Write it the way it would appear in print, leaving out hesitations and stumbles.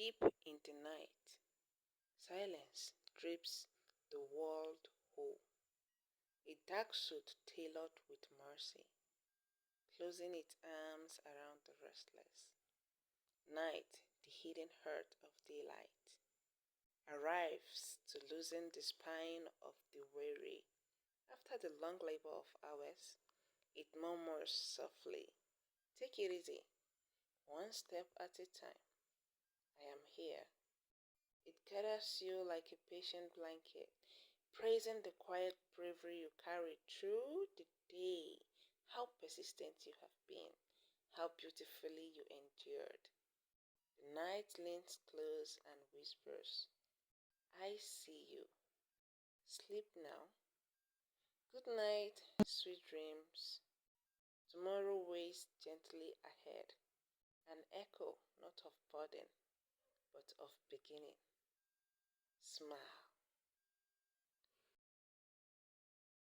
Deep in the night, silence drapes the world whole, a dark suit tailored with mercy, closing its arms around the restless. Night, the hidden heart of daylight, arrives to loosen the spine of the weary. After the long labor of hours, it murmurs softly, "Take it easy, one step at a time. I am here." It gathers you like a patient blanket, praising the quiet bravery you carried through the day, how persistent you have been, how beautifully you endured. The night leans close and whispers, "I see you. Sleep now. Good night, sweet dreams. Tomorrow waits gently ahead, an echo not of burden, but of beginning." Smile.